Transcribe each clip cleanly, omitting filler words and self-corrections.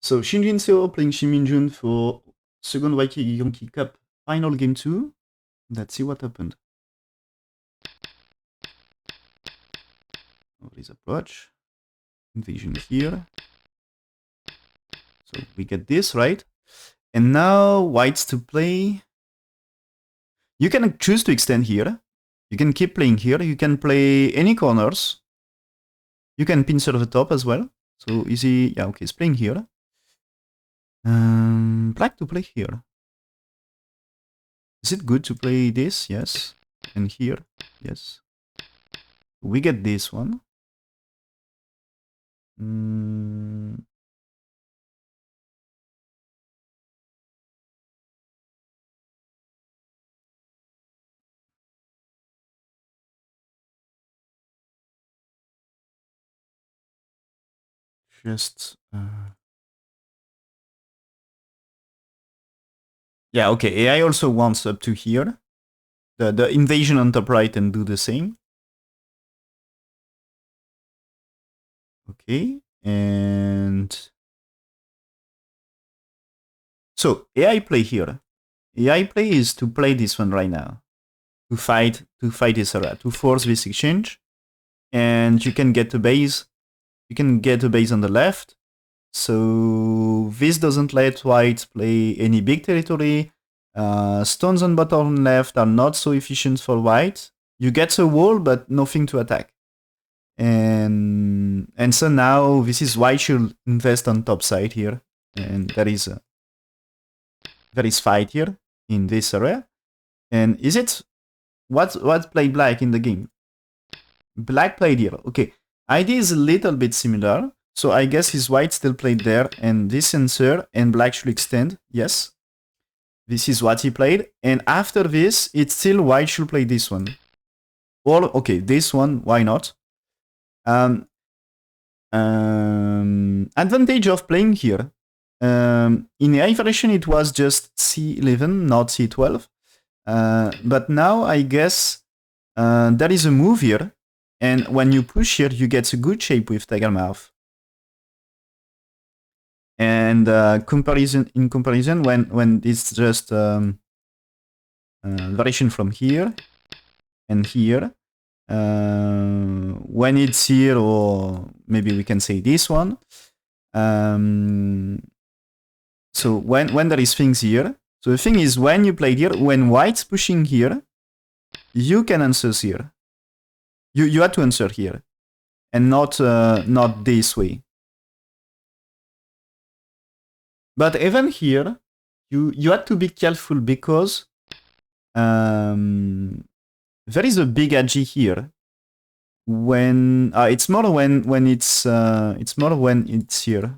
So Shin Jinseo playing Shin Minjun for second Gyeonggi Cup final game 2. Let's see what happened. This approach. Invasion here. So we get this, right? And now whites to play. You can choose to extend here. You can keep playing here. You can play any corners. You can pincer the top as well. So easy. Yeah, okay, it's playing here. Black to play here. Is it good to play this? Yes. And here? Yes. We get this one. Just yeah, okay. AI also wants up to here. The invasion on top right and do the same. Okay, and so AI play here. AI play is to play this one right now. To fight this area, to force this exchange. And you can get a base. You can get a base on the left. So this doesn't let white play any big territory. Stones on bottom left are not so efficient for white. You get a wall, but nothing to attack. And so now this is why should invest on top side here. And there is fight here in this area. And is it what played black in the game? Black played here. Okay, idea is a little bit similar. So I guess his white still played there, and this answer, and black should extend. Yes, this is what he played. And after this, it's still white should play this one. Or okay, this one. Why not? Advantage of playing here. In the AI version, it was just C11, not C12. But now I guess there is a move here. And when you push here, you get a good shape with Tiger Mouth. And in comparison, when it's just variation from here and here, when it's here, or maybe we can say this one. So when there is things here, so the thing is when you play here, when white's pushing here, you can answer here. You had to answer here, and not this way. But even here, you had to be careful because there is a big agi here. When it's more when it's more when it's here.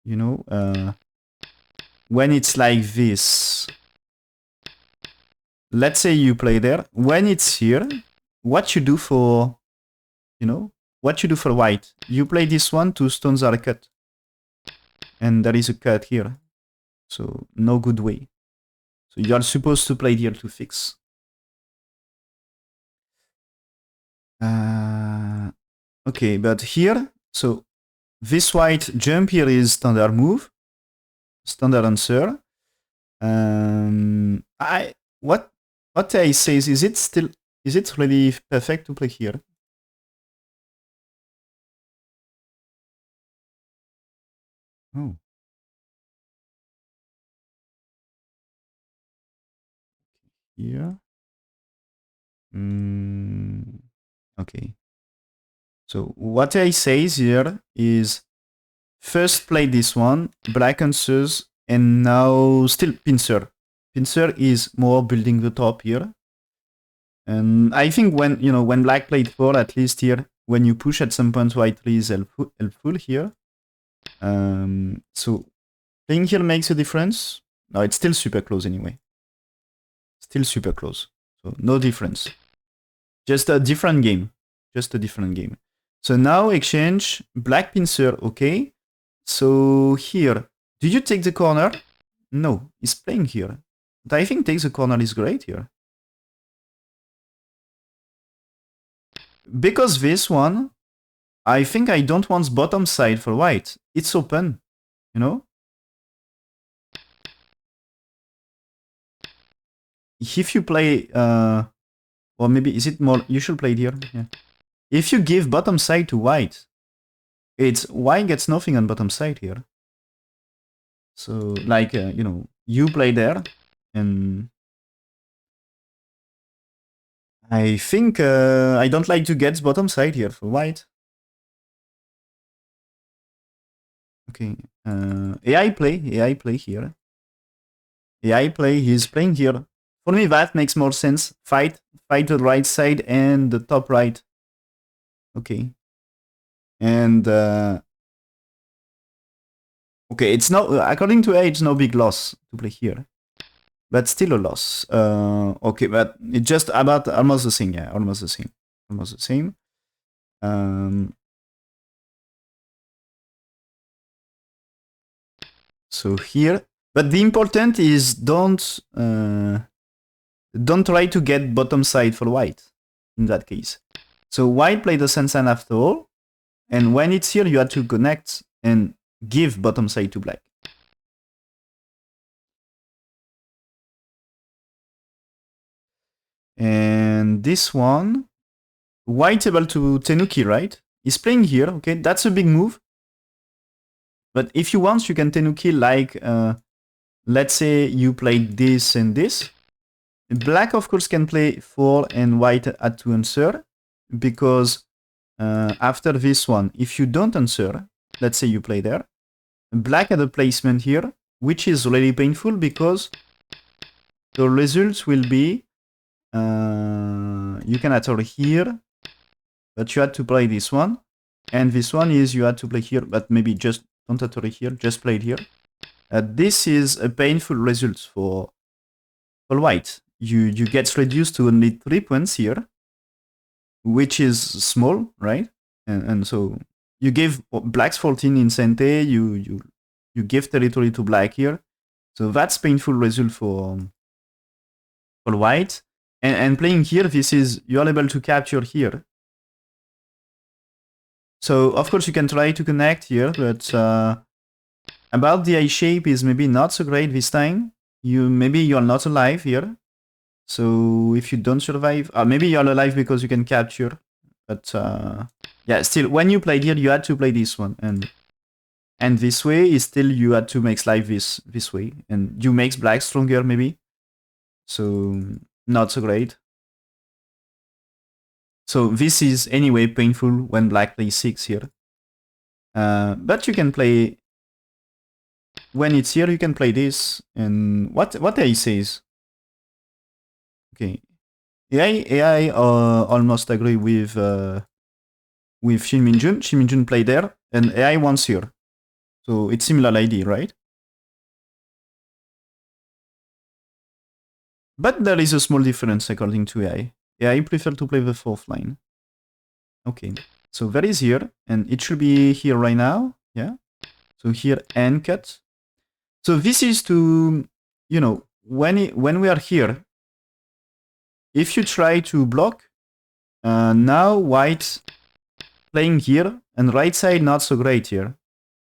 You know, when it's like this. Let's say you play there. When it's here, what you do for, what you do for white? You play this one, 2 stones are cut. And there is a cut here. So no good way. So you are supposed to play here to fix. Okay, but here, so this white jump here is standard move, standard answer. What I say is it really perfect to play here? Oh. Here. Okay. So what I say here is first play this one, black answers, and now still pincer. Pincer is more building the top here. And I think when black played 4, at least here, when you push at some point, white is helpful here. So playing here makes a difference. No, it's still super close anyway. Still super close. So no difference. Just a different game. Just a different game. So now exchange, black pincer, okay. So here, do you take the corner? No, he's playing here. But I think take the corner is great here. Because this one, I think I don't want bottom side for white. It's open, you know? If you play, or maybe is it more, you should play it here. Yeah. If you give bottom side to white, it's white gets nothing on bottom side here. So like, you know, you play there and I think I don't like to get bottom side here for white. Okay, AI play here. AI play, he's playing here. For me, that makes more sense. Fight the right side and the top right. Okay. And, okay, it's no, according to AI, it's no big loss to play here. But still a loss. Okay, but it's just about almost the same, yeah, almost the same. Almost the same. So here, but the important is don't try to get bottom side for white in that case. So white play the Sensen after all, and when it's here, you have to connect and give bottom side to black. And this one, white able to Tenuki, right? He's playing here, okay? That's a big move. But if you want, you can Tenuki like, let's say you played this and this. Black, of course, can play 4 and white had to answer because after this one, if you don't answer, let's say you play there, black had a placement here, which is really painful because the result will be you can answer here, but you had to play this one, and this one is you had to play here, but maybe just don't answer here, just play it here. This is a painful result for white. You get reduced to only 3 points here, which is small, right? And so you give black's 14 in Sente, you give territory to black here. So that's painful result for white. And playing here, this is, you are able to capture here. So of course you can try to connect here, but about the eye shape is maybe not so great this time. Maybe you're not alive here. So if you don't survive, maybe you're alive because you can capture. But yeah, still, when you played here, you had to play this one, and this way is still you had to make life this way, and you makes black stronger maybe. So not so great. So this is anyway painful when black plays 6 here. But you can play when it's here. You can play this, and what AI says. Okay, AI almost agree with Shin Minjun. Shin Minjun play there, and AI wants here. So it's similar idea, right? But there is a small difference according to AI. AI prefer to play the 4th line. Okay, so that is here, and it should be here right now. Yeah. So here and cut. So this is to, you know, when we are here, if you try to block, now white playing here, and right side not so great here.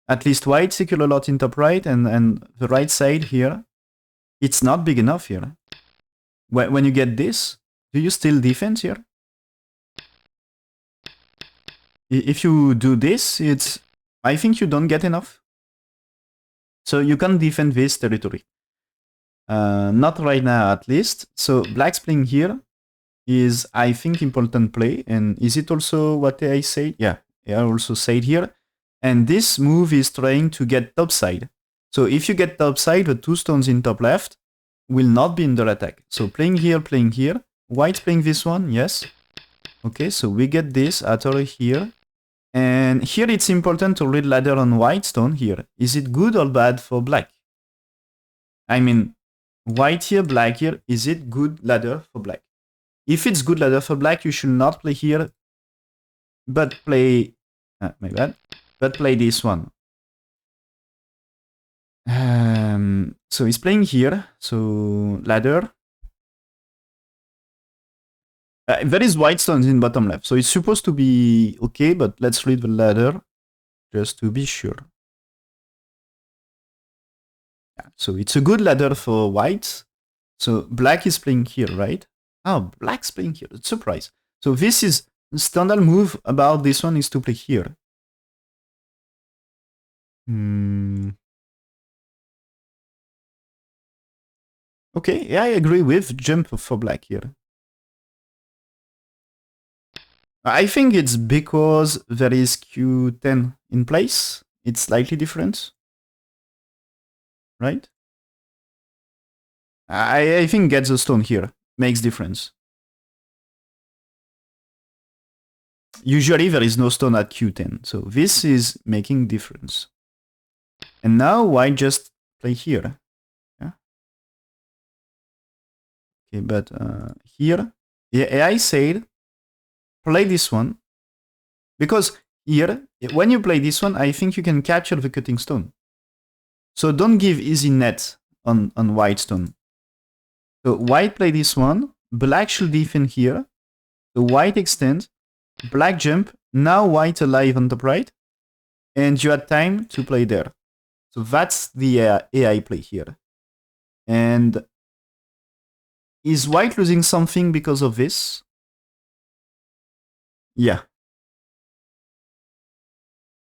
At least white secure a lot in top right, and the right side here, it's not big enough here. When you get this, do you still defend here? If you do this, I think you don't get enough. So you can defend this territory. Not right now, at least. So black's playing here is, I think, important play. And is it also what I say? Yeah, I also said here. And this move is trying to get top side. So if you get top side, the 2 stones in top left will not be under attack. So playing here. White's playing this one, yes. Okay, so we get this at all here. And here it's important to read ladder on white stone here. Is it good or bad for black? I mean, white here, black here, is it good ladder for black? If it's good ladder for black, you should not play here, but play, my bad, but play this one. So he's playing here, so ladder. There is white stones in bottom left, so it's supposed to be okay, but let's read the ladder just to be sure. Yeah, so it's a good ladder for white. So black is playing here, right? Oh, black's playing here. It's a surprise. So this is standard move about this one is to play here. Okay, yeah, I agree with jump for black here. I think it's because there is Q10 in place. It's slightly different, right? I think get the stone here makes difference. Usually there is no stone at Q10, so this is making difference. And now why just play here? Yeah. Okay, but here, yeah, I said play this one because here, when you play this one, I think you can capture the cutting stone. So don't give easy net on white stone. So white play this one, black should defend here, the white extend, black jump, now white alive on top right, and you had time to play there. So that's the AI play here. And is white losing something because of this? Yeah.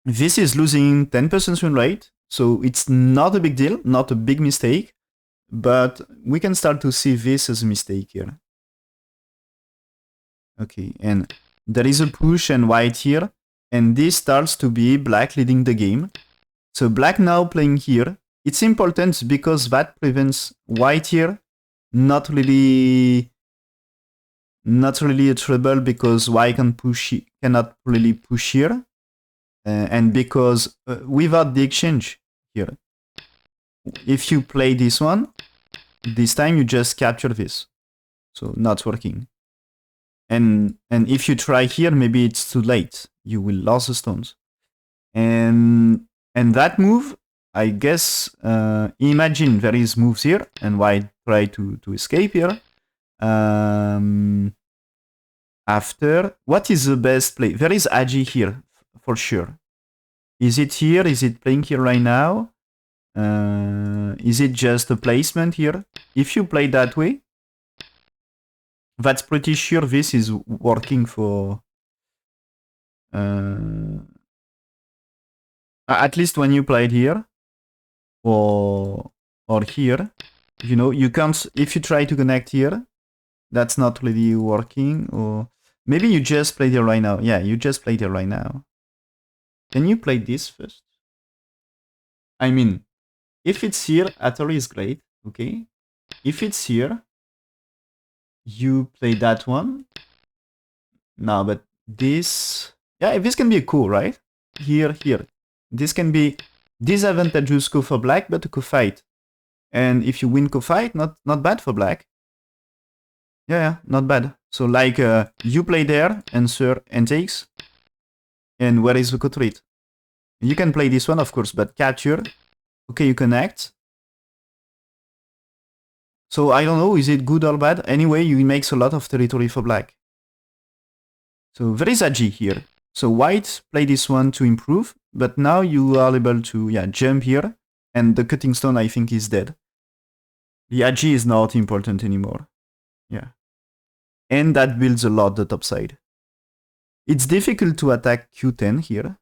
This is losing 10% win rate, so it's not a big deal, not a big mistake, but we can start to see this as a mistake here. Okay, and there is a push and white here, and this starts to be black leading the game. So black now playing here. It's important because that prevents white here. Not really a trouble because white cannot really push here. And because without the exchange here, if you play this one, this time you just capture this. So not working. And if you try here, maybe it's too late. You will lose the stones. And that move, I guess, imagine there is moves here, and white try to escape here. After, what is the best play? There is Agi here, for sure. Is it here? Is it playing here right now? Is it just a placement here? If you play that way, that's pretty sure this is working for... at least when you played here, or here, you know, you can't... If you try to connect here, that's not really working, or... Maybe you just played here right now. Yeah, you just played here right now. Can you play this first? I mean, if it's here, Atari is great, okay? If it's here, you play that one. No, but this... Yeah, this can be cool, right? Here. This can be disadvantageous go for black, but a co-fight. And if you win co-fight, not bad for black. Yeah, not bad. So like, you play there, answer, and takes. And where is the co-treat? You can play this one, of course, but capture. Okay, you connect. So I don't know, is it good or bad? Anyway, you makes a lot of territory for black. So there is a G here. So white play this one to improve, but now you are able to jump here, and the cutting stone I think is dead. The Agi is not important anymore. Yeah. And that builds a lot the top side. It's difficult to attack Q10 here.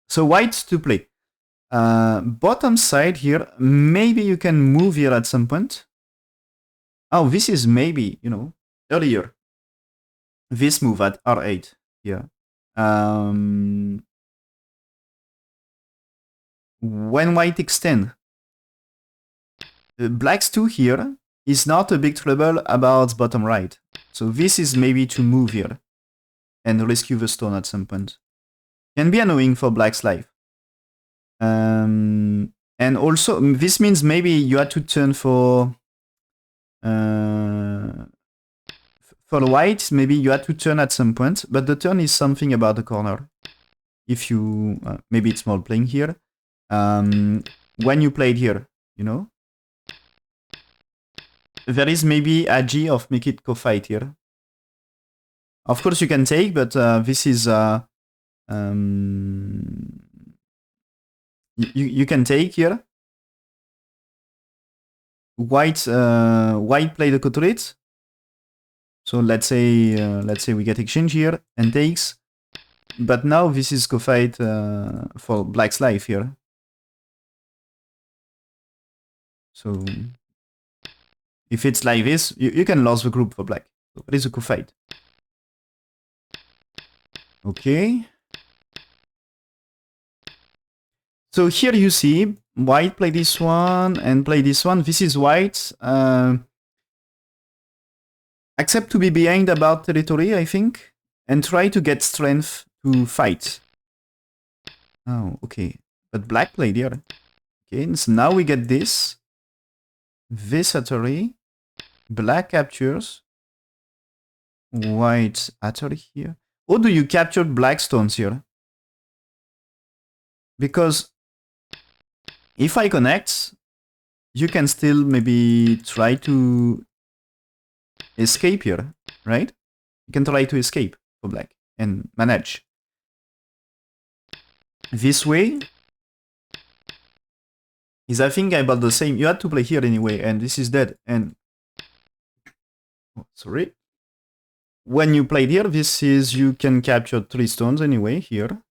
So white to play. Bottom side here, maybe you can move here at some point. Oh, this is maybe, you know, earlier. This move at R8 here. When white extend, black's 2 here is not a big trouble about bottom right. So this is maybe to move here and rescue the stone at some point. Can be annoying for black's life. And also, this means maybe you had to turn for white, maybe you had to turn at some point, but the turn is something about the corner. If you, maybe it's more playing here. When you played here, you know? there is maybe agi of make it co-fight here. Of course you can take, but this is you can take here. White play the co-turret. So let's say we get exchange here and takes. But now this is co-fight for black's life here. So if it's like this, you can lose the group for black. So it is a co-fight. Okay. So here you see white play this one and play this one. This is white. Accept to be behind about territory, I think, and try to get strength to fight. Oh, okay. But black played here. Okay, so now we get this. This Atari. Black captures. White Atari here. Or do you capture black stones here? Because if I connect, you can still maybe try to escape here, right? You can try to escape for black and manage. This way is, I think, about the same. You had to play here anyway, and this is dead. And oh, sorry. When you played here, this is, you can capture 3 stones anyway here.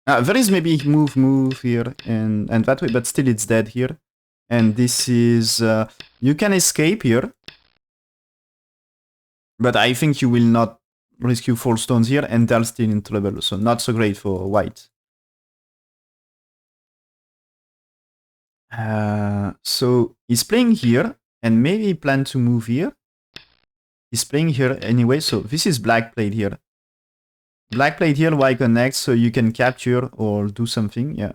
There is maybe move here and that way, but still it's dead here. And this is, you can escape here. But I think you will not rescue 4 stones here, and they're still in trouble, so not so great for white. So he's playing here, and maybe plan to move here. He's playing here anyway, so this is black played here. Black played here, white connects, so you can capture or do something. Yeah.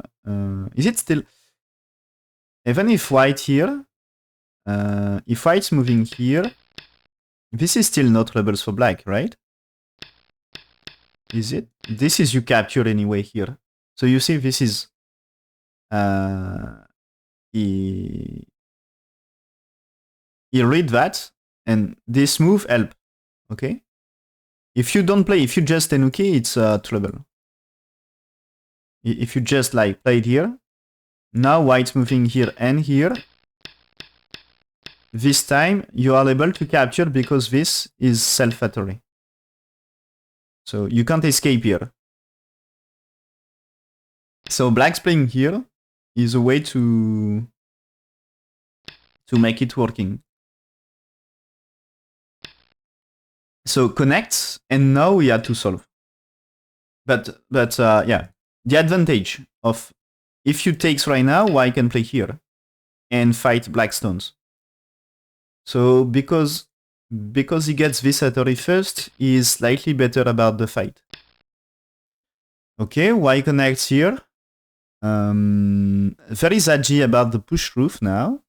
Is it still... Even if white here, if white's moving here, this is still not rebels for black, right? Is it? This is you capture anyway here. So you see this is... he read that, and this move help, okay? If you don't play, if you just Tenuki, it's trouble. If you just like played here, now white's moving here and here. This time you are able to capture because this is self-factory. So you can't escape here. So black's playing here is a way to make it working. So connects, and now we had to solve. But yeah, the advantage of if you takes right now, white can play here and fight black stones. So because he gets this Atari first, he is slightly better about the fight. Okay, white connects here. Very agi about the push roof now.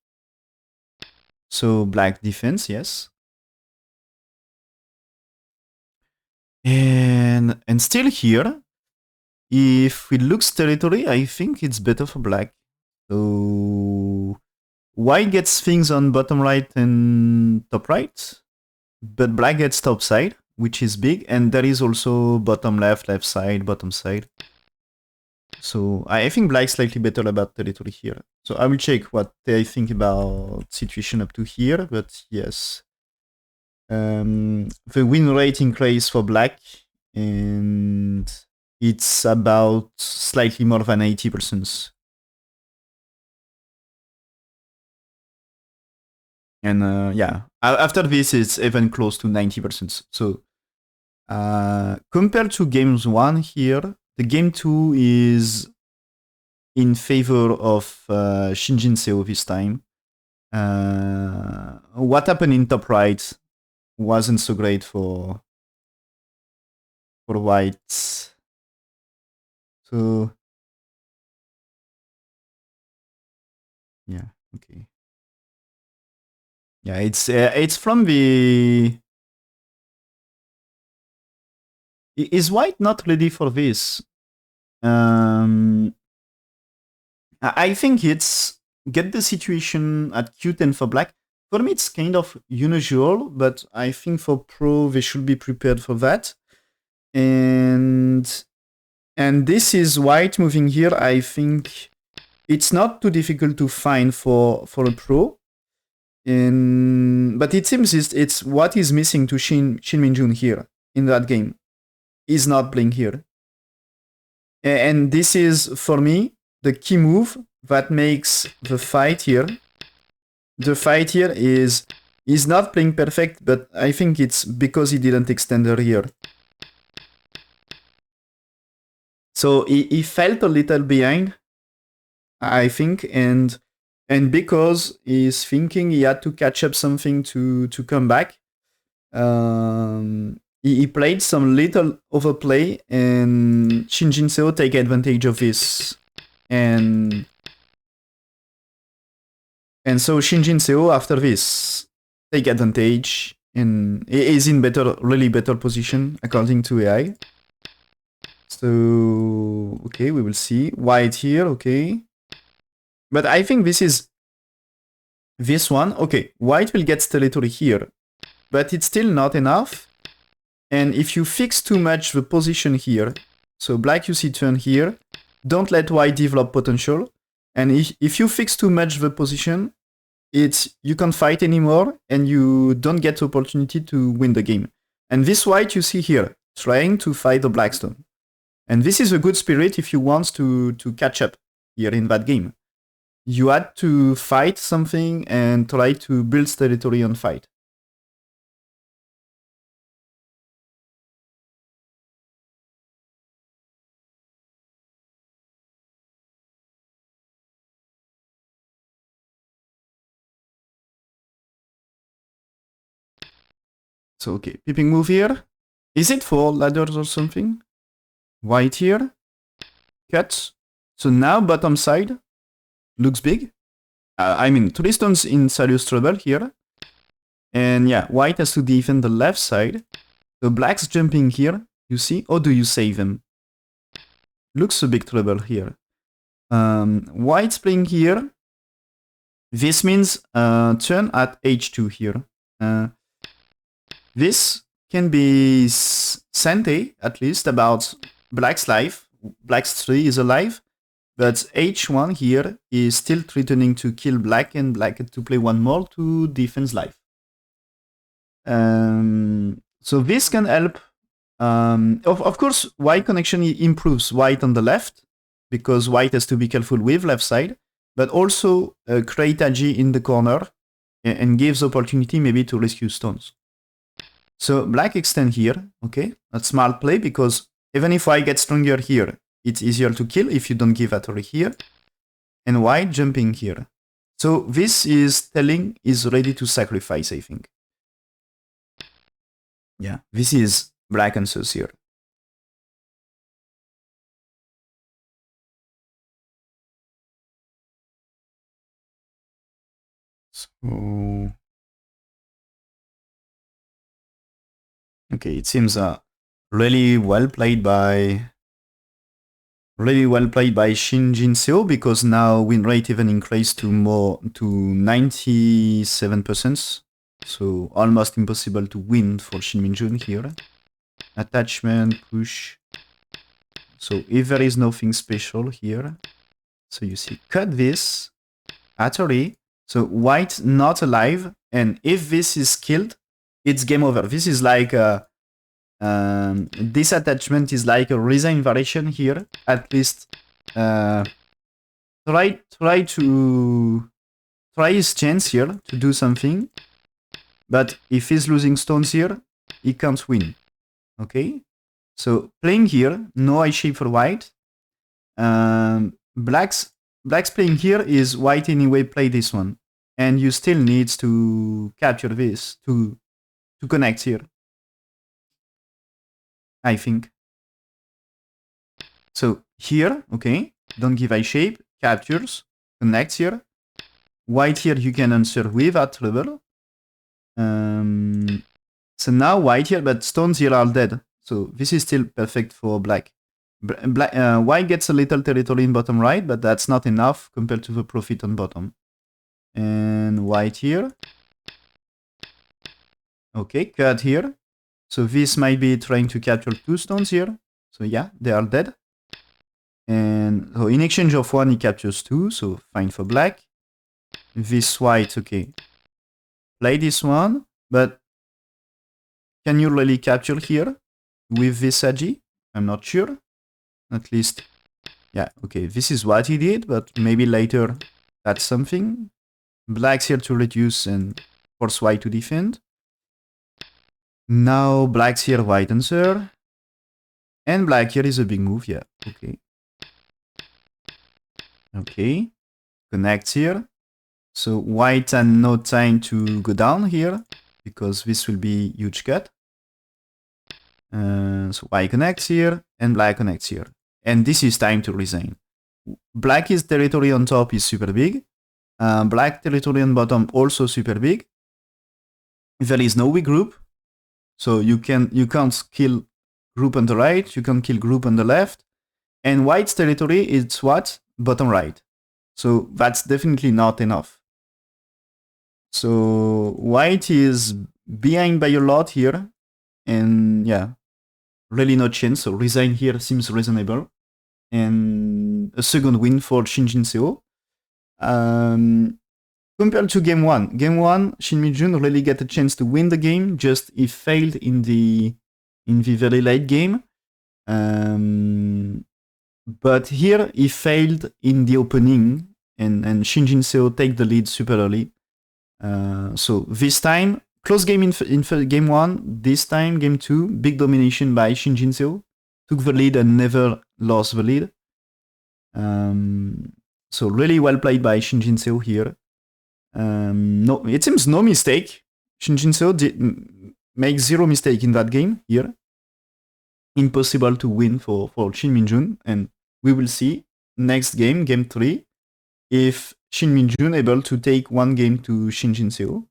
So black defense, yes. And still here, if we looks territory, I think it's better for black. So white gets things on bottom right and top right, but black gets top side, which is big, and there is also bottom left, left side, bottom side. So I think black's slightly better about territory here. So I will check what I think about situation up to here, but yes. The win rate increase for black, and it's about slightly more than 80%. And yeah, after this, it's even close to 90%. So compared to games 1 here, the game 2 is in favor of Shin Jinseo this time. What happened in top right wasn't so great for whites. So yeah, okay. Yeah, it's from the... Is white not ready for this? I think it's get the situation at Q10 for black. For me, it's kind of unusual, but I think for pro, they should be prepared for that. And this is white moving here. I think it's not too difficult to find for a pro. But it seems it's what is missing to Shin Minjun here in that game. He's not playing here. And this is, for me, the key move that makes the fight here. The fight here is he's not playing perfect, but I think it's because he didn't extend her here. So he felt a little behind, I think, and because he's thinking he had to catch up something to come back, he played some little overplay, and Shin Jinseo take advantage of this, and so Shin Jinseo after this take advantage and is in really better position according to AI. So okay, we will see white here. Okay, but I think this is this one. Okay, white will get territory here, but it's still not enough. And if you fix too much the position here, so black you see turn here, don't let white develop potential. And if you fix too much the position, you can't fight anymore and you don't get the opportunity to win the game. And this white you see here, trying to fight the black stone. And this is a good spirit if you want to catch up here in that game. You had to fight something and try to build territory on fight. So okay, peeping move here. Is it for ladders or something? White here. Cut. So now bottom side looks big. I mean, 3 stones in serious trouble here. And yeah, white has to defend the left side. So black's jumping here. You see? Or do you save him? Looks a big trouble here. White's playing here. This means turn at h2 here. This can be Sante, at least, about black's life. Black's 3 is alive, but h1 here is still threatening to kill black, and black had to play one more to defend life. So this can help. Of course, white connection improves white on the left, because white has to be careful with left side, but also create agi in the corner and gives opportunity maybe to rescue stones. So black extend here, okay, that's smart play, because even if white gets stronger here, it's easier to kill if you don't give Atari here. And white jumping here. So this is telling is ready to sacrifice, I think. Yeah, this is black answers here. So okay, it seems really well played by Shin Jinseo, because now win rate even increased to 97%. So almost impossible to win for Shin Minjun here. Attachment, push. So if there is nothing special here, so you see, cut this, Atari. So white not alive, and if this is killed, it's game over. This is like this attachment is like a resign variation here. At least try his chance here to do something. But if he's losing stones here, he can't win. Okay? So playing here, no eye shape for white. Black's playing here is white anyway play this one. And you still need to capture this to connect here, I think. So here, okay, don't give eye shape, captures, connects here. White here you can answer without trouble. So now white here, but stones here are dead. So this is still perfect for black. White gets a little territory in bottom right, but that's not enough compared to the profit on bottom. And white here. Okay, cut here. So this might be trying to capture 2 stones here. So yeah, they are dead. And so in exchange of 1, he captures 2. So fine for black. This white, okay. Play this one, but can you really capture here with this agi? I'm not sure. At least, yeah, okay. This is what he did, but maybe later that's something. Black's here to reduce and force white to defend. Now black's here, white answer. And black here is a big move, yeah. Okay. Okay. Connects here. So white had no time to go down here, because this will be huge cut. So white connects here, and black connects here. And this is time to resign. Black's territory on top is super big. Black territory on bottom also super big. There is no weak group. So you can't kill group on the right, you can kill group on the left. And white's territory is what? Bottom right. So that's definitely not enough. So white is behind by a lot here. And yeah, really no chance. So resign here seems reasonable. And a second win for Shin Jinseo. Compared to game 1. Game 1, Shin Minjun really got a chance to win the game, just he failed in the very late game. But here he failed in the opening, and Shin Jinseo take the lead super early. So this time, close game in game 1. This time, game 2, big domination by Shin Jinseo. Took the lead and never lost the lead. So really well played by Shin Jinseo here. No, it seems no mistake. Shin Jinseo did make 0 mistake in that game here. Impossible to win for Shin Minjun, and we will see next game, game 3, if Shin Minjun able to take 1 game to Shin Jinseo.